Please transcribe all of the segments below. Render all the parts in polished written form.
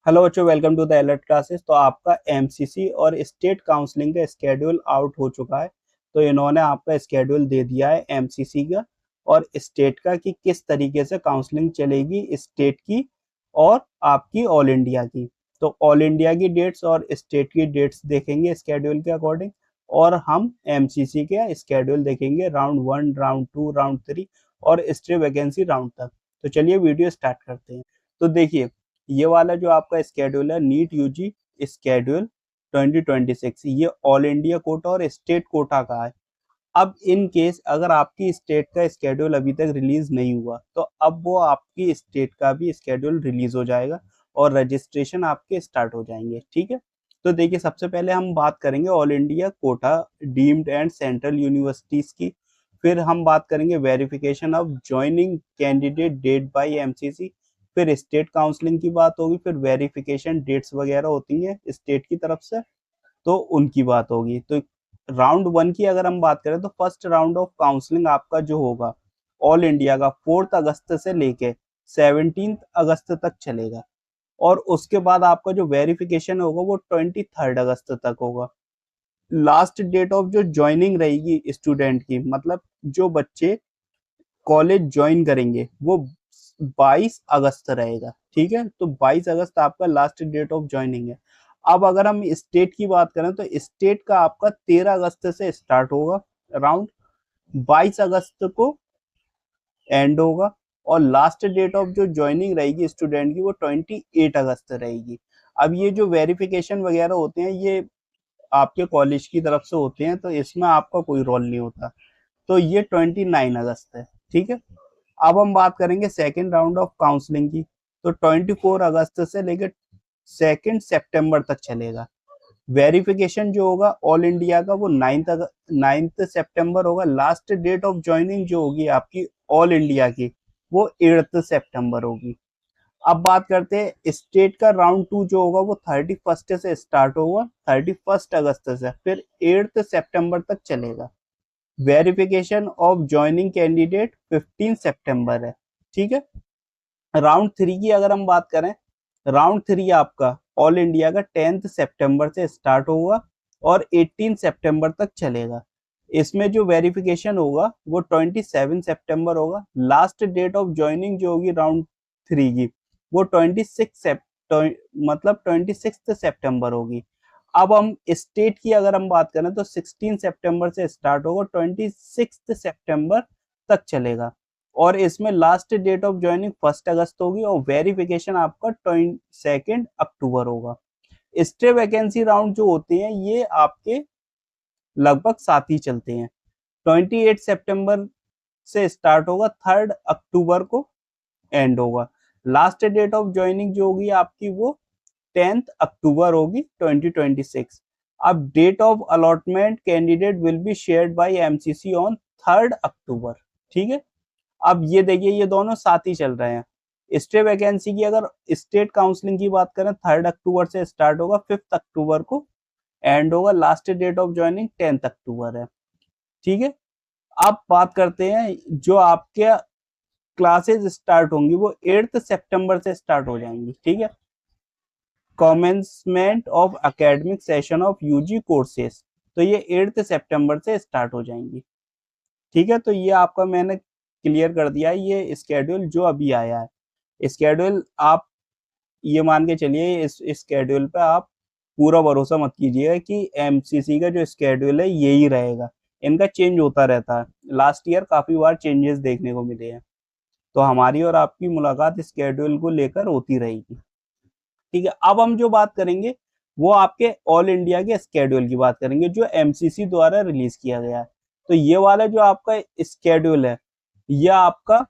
Hello बच्चों, welcome to the alert classes. तो आपका एमसीसी और स्टेट काउंसलिंग का स्केड्यूल आउट हो चुका है। तो इन्होंने आपका स्केड्यूल दे दिया है एमसीसी का और स्टेट का कि किस तरीके से काउंसलिंग चलेगी स्टेट की और आपकी ऑल इंडिया की। तो ऑल इंडिया की डेट्स और स्टेट की डेट्स देखेंगे स्केड्यूल के अकॉर्डिंग, और हम एमसीसी के स्केड्यूल देखेंगे राउंड 1, राउंड 2, राउंड 3 और स्टेट वैकेंसी राउंड तक। तो चलिए वीडियो स्टार्ट करते हैं। तो देखिए, ये वाला जो आपका स्केड्यूल है नीट यूजी स्केड्यूल 2026, ये ऑल इंडिया कोटा और स्टेट कोटा का है। अब इन केस अगर आपकी स्टेट का स्केड्यूल अभी तक रिलीज नहीं हुआ तो अब वो आपकी स्टेट का भी स्केड्यूल रिलीज हो जाएगा और रजिस्ट्रेशन आपके स्टार्ट हो जाएंगे। ठीक है, तो देखिए सबसे पहले हम बात करेंगे all India quota deemed and central universities की। फिर हम बात करेंगे verification of joining candidate date by MCC. फिर स्टेट काउंसलिंग की बात होगी, फिर वेरिफिकेशन डेट्स वगैरह होती हैं स्टेट की तरफ से, तो उनकी बात होगी। तो राउंड 1 की अगर हम बात करें तो फर्स्ट राउंड ऑफ काउंसलिंग आपका जो होगा ऑल इंडिया का 4 अगस्त से लेके 17 अगस्त तक चलेगा, और उसके बाद आपका जो वेरिफिकेशन होगा वो 23 अगस्त तक होगा। लास्ट डेट ऑफ जो ज्वाइनिंग रहेगी स्टूडेंट की, मतलब जो बच्चे कॉलेज ज्वाइन करेंगे, वो 22 अगस्त रहेगा। ठीक है, तो 22 अगस्त आपका लास्ट डेट ऑफ ज्वाइनिंग है। अब अगर हम स्टेट की बात करें तो स्टेट का आपका 13 अगस्त से स्टार्ट होगा राउंड, 22 अगस्त को एंड होगा, और लास्ट डेट ऑफ जो ज्वाइनिंग रहेगी स्टूडेंट की वो 28 अगस्त रहेगी। अब ये जो वेरिफिकेशन वगैरह होते हैं ये आपके कॉलेज की तरफ से होते हैं, तो इसमें आपका कोई रोल नहीं होता। तो ये 29 अगस्त है। ठीक है, अब हम बात करेंगे सेकेंड राउंड ऑफ काउंसलिंग की। तो 24 अगस्त से लेकर 2 सितंबर तक चलेगा। वेरिफिकेशन जो होगा ऑल इंडिया का वो 9 सितंबर होगा। लास्ट डेट ऑफ ज्वाइनिंग जो होगी आपकी ऑल इंडिया की वो 8 सितंबर होगी। अब बात करते हैं स्टेट का राउंड 2 जो होगा वो 31 से स्टार्ट होगा, 31 अगस्त से, फिर 8 सितंबर तक चलेगा। वेरिफिकेशन ऑफ ज्वाइनिंग कैंडिडेट 15 सितंबर है। ठीक है, राउंड 3 की अगर हम बात करें, राउंड 3 आपका ऑल इंडिया का 10 सितंबर से स्टार्ट होगा और 18 सितंबर तक चलेगा। इसमें जो वेरिफिकेशन होगा वो 27 सितंबर होगा। लास्ट डेट ऑफ ज्वाइनिंग जो होगी राउंड 3 की वो 26 सितंबर होगी। अब हम स्टेट की अगर हम बात करें तो 16 सितंबर से स्टार्ट होगा, 26 सितंबर तक चलेगा, और इसमें लास्ट डेट ऑफ ज्वाइनिंग 1 अगस्त होगी और वेरिफिकेशन आपका 22 अक्टूबर होगा। स्टे वैकेंसी राउंड जो होते हैं ये आपके लगभग साथ ही चलते हैं। 28 सितंबर से स्टार्ट होगा, 3 अक्टूबर को एंड होगा। लास्ट डेट ऑफ ज्वाइनिंग जो होगी आपकी वो 10 अक्टूबर होगी 2026। अब date of allotment candidate will be shared by MCC on 3 October. ठीक है, अब ये देखिए ये दोनों साथ ही चल रहे हैं। स्टे वैकेंसी की अगर स्टेट काउंसलिंग की बात करें 3 अक्टूबर से स्टार्ट होगा, 5 अक्टूबर को एंड होगा। लास्ट डेट ऑफ ज्वाइनिंग 10 अक्टूबर है। ठीक है, अब बात करते हैं जो आपके क्लासेस स्टार्ट होंगी वो 8 सितंबर से स्टार्ट हो जाएंगी। ठीक है, commencement of academic session of UG courses, तो ये 8 सितंबर से स्टार्ट हो जाएंगी। ठीक है, तो ये आपका मैंने क्लियर कर दिया है ये स्केड्यूल जो अभी आया है। स्केड्यूल आप ये मान के चलिए, इस स्केड्यूल पे आप पूरा भरोसा मत कीजिएगा कि एमसीसी का जो स्केड्यूल है यही रहेगा, इनका चेंज होता रहता है। लास्ट ईयर काफी बार चेंजेस देखने को मिले हैं, तो हमारी और आपकी मुलाकात स्केड्यूल को लेकर होती रहेगी। ठीक है, अब हम जो बात करेंगे वो आपके ऑल इंडिया के स्केड्यूल की बात करेंगे जो एमसीसी द्वारा रिलीज किया गया है। तो ये वाला जो आपका स्केड्यूल है यह आपका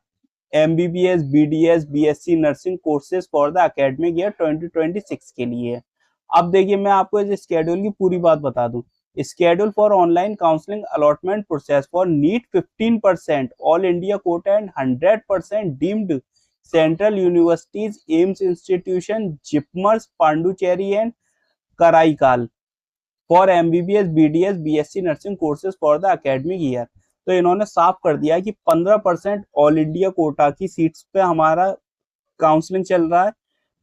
MBBS, BDS, BSc nursing courses for the academic year 2026 के लिए है। अब देखिए मैं आपको इस स्केड्यूल की पूरी बात बता दूं। Schedule for online counselling allotment process for NEET 15% all India quota and 100% deemed central universities, AIIMS institution, JIPMERs, Puducherry and Karaikal for MBBS, BDS, BSc nursing courses for the academic year. तो इन्होंने साफ कर दिया कि 15% ऑल इंडिया कोटा की seats पे हमारा counselling चल रहा है,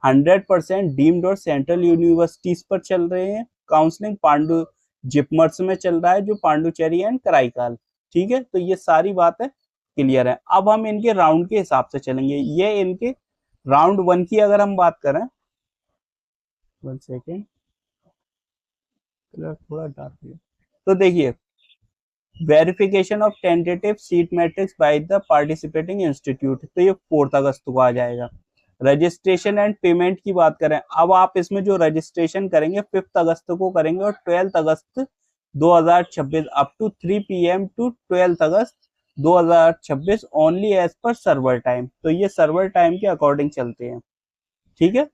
100% डीम्ड और सेंट्रल यूनिवर्सिटीज पर चल रहे हैं काउंसलिंग। पांडु जिपमर्स में चल रहा है जो पांडुचेरी एंड कराईकाल। ठीक है, तो ये सारी बातें क्लियर है। अब हम इनके राउंड के हिसाब से चलेंगे। ये इनके राउंड 1 की अगर हम बात करें, 1 सेकेंड, थोड़ा डार्क है। तो देखिए, verification of tentative seat matrix by the participating institute, तो ये 4 अगस्त को आ जाएगा। रजिस्ट्रेशन एंड पेमेंट की बात करें, अब आप इसमें जो रजिस्ट्रेशन करेंगे 5 अगस्त को करेंगे और 12 अगस्त 2026 up to 3 PM to 12 August 2026 only as per server time. तो ये सर्वर टाइम के अकॉर्डिंग चलते हैं। ठीक है,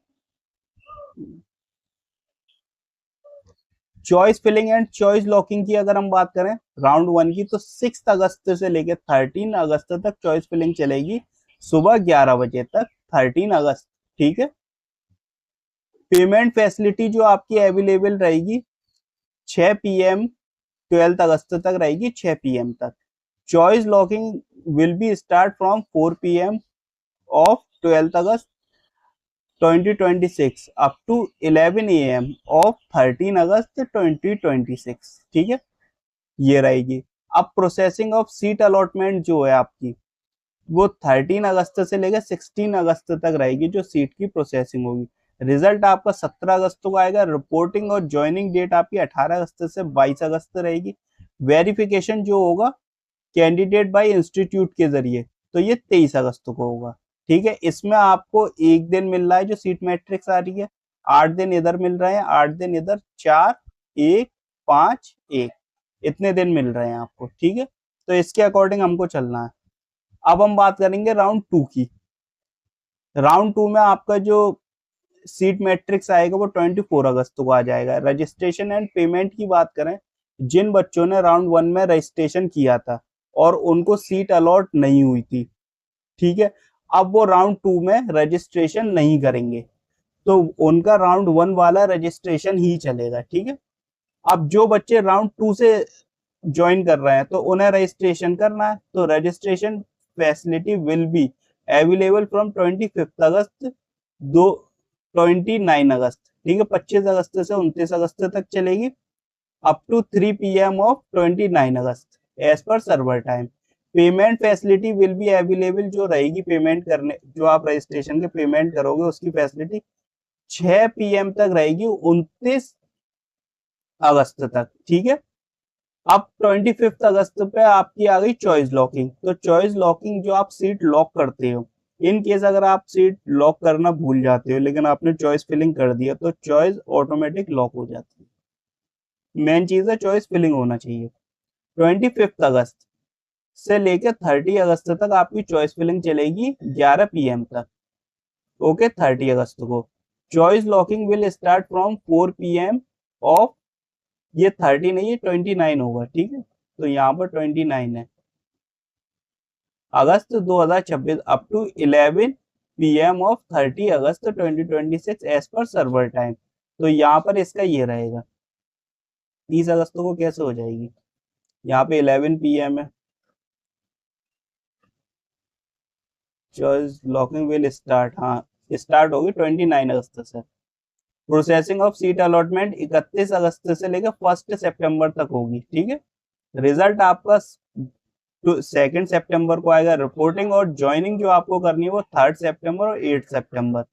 choice filling and choice locking की अगर हम बात करें राउंड 1 की, तो 6 अगस्त से लेकर 13 अगस्त तक चॉइस फिलिंग चलेगी सुबह 11 बजे तक, 13 अगस्त। ठीक है, पेमेंट फैसिलिटी जो आपकी अवेलेबल रहेगी 6 PM 12 अगस्त तक रहेगी, 6 PM तक। Choice locking will be start from 4 PM of 12 August 2026 up to 11 AM of 13 August 2026। ठीक है, ये रहेगी। अब प्रोसेसिंग ऑफ सीट अलॉटमेंट जो है आपकी, वो 13 अगस्त से लेकर 16 अगस्त तक रहेगी जो सीट की प्रोसेसिंग होगी। रिजल्ट आपका 17 अगस्त को आएगा। रिपोर्टिंग और ज्वाइनिंग डेट आपकी 18 अगस्त से 22 अगस्त रहेगी। वेरिफिकेशन जो होगा कैंडिडेट बाय इंस्टीट्यूट के जरिए, तो ये 23 अगस्त को होगा। ठीक है, इसमें आपको एक दिन मिल रहा है जो सीट मैट्रिक्स आ रही है, 8 दिन इधर मिल रहे हैं, 8 दिन इधर, 4 1 5 1, इतने दिन मिल रहे हैं आपको। ठीक है, तो इसके अकॉर्डिंग हमको चलना है। अब हम बात करेंगे राउंड 2 की। राउंड 2 में आपका जो सीट मैट्रिक्स आएगा वो 24 अगस्त को आ जाएगा। रजिस्ट्रेशन एंड पेमेंट की बात करें, जिन बच्चों ने राउंड 1 में रजिस्ट्रेशन किया था और उनको सीट अलॉट नहीं हुई थी, ठीक है, अब वो राउंड 2 में रजिस्ट्रेशन नहीं करेंगे, तो उनका राउंड 1 वाला रजिस्ट्रेशन ही चलेगा। ठीक है, अब जो बच्चे राउंड 2 से ज्वाइन कर रहे हैं तो उन्हें रजिस्ट्रेशन करना है, तो registration facility will be available from 25 August 29 August. ठीक है, 25 अगस्त से 29 अगस्त तक चलेगी up to 3 PM of 29 August as per server time. Payment facility will be available, जो रहेगी पेमेंट करने, जो आप रजिस्ट्रेशन के पेमेंट करोगे उसकी फैसिलिटी 6 PM तक रहेगी 29 अगस्त तक। ठीक है, अब 25 अगस्त पे आपकी आ गई चॉइस लॉकिंग। तो चॉइस लॉकिंग जो आप सीट लॉक करते हो, इन केस अगर आप सीट लॉक करना भूल जाते हो लेकिन आपने चॉइस फिलिंग कर दिया, तो चॉइस ऑटोमेटिक लॉक हो जाती है। मेन चीज है चॉइस फिलिंग होना चाहिए। 25 अगस्त से लेकर 30 अगस्त तक आपकी चॉइस फिलिंग चलेगी 11 PM तक। ओके, 30 अगस्त को choice locking will start from 4 PM of, ये 30 नहीं है 29 होगा। ठीक है, तो यहाँ पर 29 है August 2026 up to 11 PM of 30 August 2026 as per server time. तो यहाँ पर इसका ये रहेगा, 30 अगस्त को कैसे हो जाएगी, यहाँ पे 11 PM है। चॉइस लॉकिंग विल स्टार्ट, हाँ स्टार्ट होगी 29 अगस्त से। प्रोसेसिंग ऑफ सीट अलॉटमेंट 31 अगस्त से लेकर 1 सितंबर तक होगी। ठीक है, रिजल्ट आपका 2 सितंबर को आएगा। रिपोर्टिंग और ज्वाइनिंग जो आपको करनी है वो 3 सितंबर और 8 सितंबर।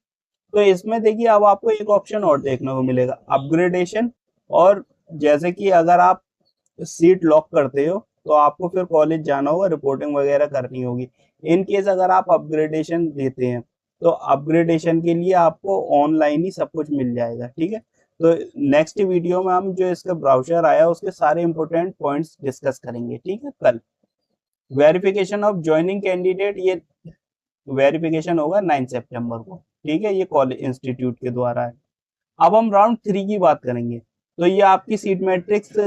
तो इसमें देखिए अब आपको एक ऑप्शन और देखने को मिलेगा, अपग्रेडेशन। और जैसे कि अगर आप सीट लॉक करते हो तो आपको फिर कॉलेज जाना होगा, रिपोर्टिंग वगैरह करनी होगी। इन केस अगर आप अपग्रेडेशन देते हैं तो अपग्रेडेशन के लिए आपको ऑनलाइन ही सब कुछ मिल जाएगा। ठीक है, तो नेक्स्ट वीडियो में हम जो इसका ब्राउजर आया उसके सारे इंपॉर्टेंट पॉइंट्स डिस्कस करेंगे। ठीक है, कल वेरिफिकेशन ऑफ ज्वाइनिंग कैंडिडेट, ये वेरिफिकेशन होगा 9 सितंबर को। ठीक है, ये कॉलेज इंस्टीट्यूट के द्वारा है। अब हम राउंड 3 की बात करेंगे, तो ये आपकी सीट मैट्रिक्स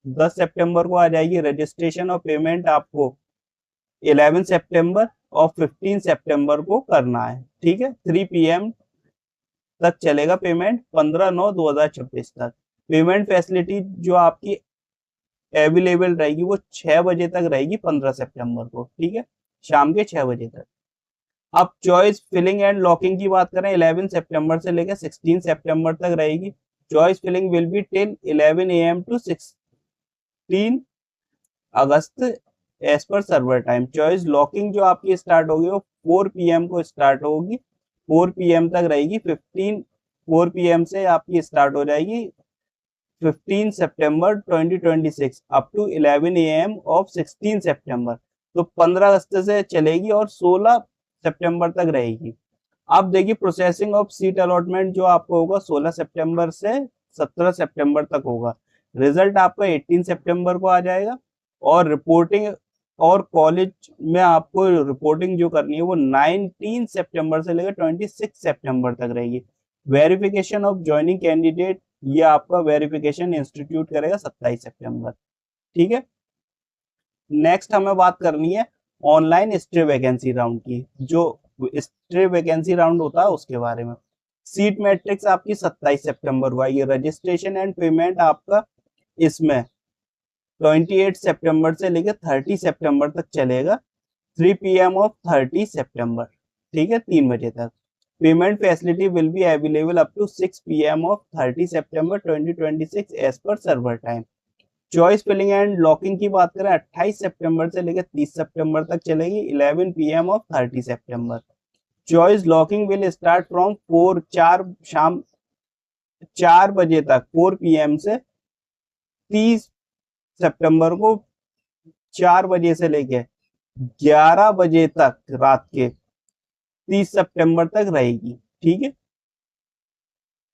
10 सितंबर को आ जाएगी। रजिस्ट्रेशन और पेमेंट आपको 11 सितंबर और 15 सितंबर को करना है। ठीक है, 3 PM तक चलेगा पेमेंट, 15/9/2026 तक। पेमेंट फैसिलिटी जो आपकी अवेलेबल रहेगी वो 6 बजे तक रहेगी 15 सितंबर को। ठीक है, शाम के 6 बजे तक। अब चॉइस फिलिंग एंड लॉकिंग की बात करें 11 सितंबर से लेकर 16 सितंबर तक रहेगी। Choice filling will be till 11 AM to 16 August as per server time. Choice locking जो आपकी स्टार्ट होगी वो 4 PM को स्टार्ट होगी, 4 PM तक रहेगी। 4 PM से आपकी स्टार्ट हो जाएगी 15 सितंबर 2026 अप टू 11 AM ऑफ 16 सितंबर। तो 15 अगस्त से चलेगी और 16 सितंबर तक रहेगी। अब देखिए प्रोसेसिंग ऑफ सीट अलॉटमेंट जो आपको होगा 16 सितंबर से 17 सितंबर तक होगा। रिजल्ट आपका 18 सितंबर को आ जाएगा और रिपोर्टिंग और कॉलेज में आपको रिपोर्टिंग जो करनी है वो 19 सितंबर से लेकर 26 सितंबर तक रहेगी। वेरिफिकेशन ऑफ ज्वाइनिंग कैंडिडेट ये आपका वेरिफिकेशन इंस्टीट्यूट करेगा 27 सितंबर। ठीक है, नेक्स्ट हमें बात करनी है ऑनलाइन स्ट्रे वैकेंसी राउंड की। जो स्ट्रे वैकेंसी राउंड होता है उसके बारे में। सीट मैट्रिक्स आपकी 27 सितंबर को आएगी। रजिस्ट्रेशन एंड पेमेंट आपका इसमें 28 सितंबर से लेकर 30 सितंबर तक चलेगा, 3 PM ऑफ 30 सितंबर। ठीक है, 3 बजे तक। Payment facility will be available up to 6 PM of 30 September 2026 as per server time. Choice filling and locking की बात करें 28 सितंबर से लेकर 30 सितंबर तक चलेगी, 11 PM of 30 September. Choice locking will start from 4 शाम 4 बजे तक, 4 PM से 30 सितंबर को 4 बजे से लेके 11 बजे तक रात के 30 सितंबर तक रहेगी। ठीक है,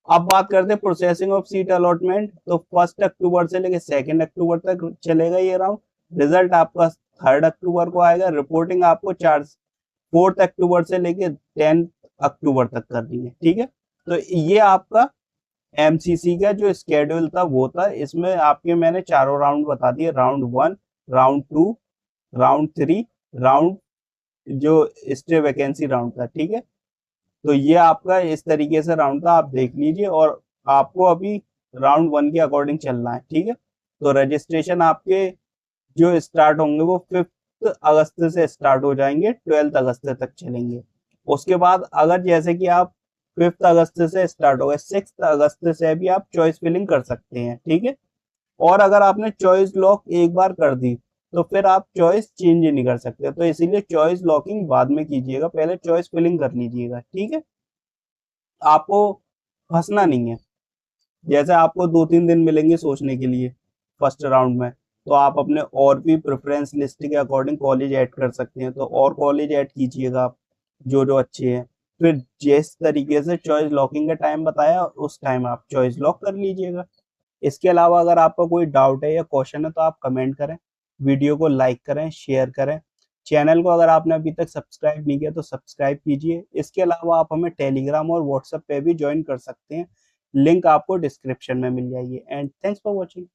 अब बात करते हैं प्रोसेसिंग ऑफ सीट अलॉटमेंट। तो 1 अक्टूबर से लेके 2 अक्टूबर तक चलेगा ये राउंड। रिजल्ट आपका 3 अक्टूबर को आएगा। रिपोर्टिंग आपको 4 अक्टूबर से लेके 10 अक्टूबर तक करनी है। ठीक है, तो ये आपका एमसीसी का जो स्केड्यूल था वो था। इसमें आपके मैंने चारों राउंड बता दिए, राउंड 1, राउंड 2, राउंड 3, राउंड जो स्टे वैकेंसी राउंड था। ठीक है, तो ये आपका इस तरीके से राउंड था, आप देख लीजिए। और आपको अभी राउंड 1 के अकॉर्डिंग चलना है। ठीक है, तो रजिस्ट्रेशन आपके जो स्टार्ट होंगे वो 5 अगस्त से स्टार्ट हो जाएंगे, 12 अगस्त तक चलेंगे। उसके बाद अगर जैसे कि आप 5 अगस्त से स्टार्ट हो गए, 6 अगस्त से भी आप चॉइस फिलिंग कर सकते हैं। ठीक है, और अगर आपने चॉइस लॉक एक बार कर दी तो फिर आप चॉइस चेंज नहीं कर सकते। तो इसीलिए चॉइस लॉकिंग बाद में कीजिएगा, पहले चॉइस फिलिंग कर लीजिएगा। ठीक है, आपको फंसना नहीं है। जैसे आपको 2-3 दिन मिलेंगे सोचने के लिए फर्स्ट राउंड में, तो आप अपने और भी प्रेफरेंस लिस्ट के अकॉर्डिंग कॉलेज ऐड कर सकते हैं। तो और कॉलेज ऐड कीजिएगा आप जो जो अच्छे हैं। फिर जिस तरीके से चॉइस लॉकिंग का टाइम बताया उस टाइम आप चॉइस लॉक कर लीजिएगा। इसके अलावा अगर आपका कोई डाउट है या क्वेश्चन है तो आप कमेंट करें, वीडियो को लाइक करें, शेयर करें। चैनल को अगर आपने अभी तक सब्सक्राइब नहीं किया तो सब्सक्राइब कीजिए। इसके अलावा आप हमें टेलीग्राम और व्हाट्सएप पे भी ज्वाइन कर सकते हैं, लिंक आपको डिस्क्रिप्शन में मिल जाएगी। And thanks for watching.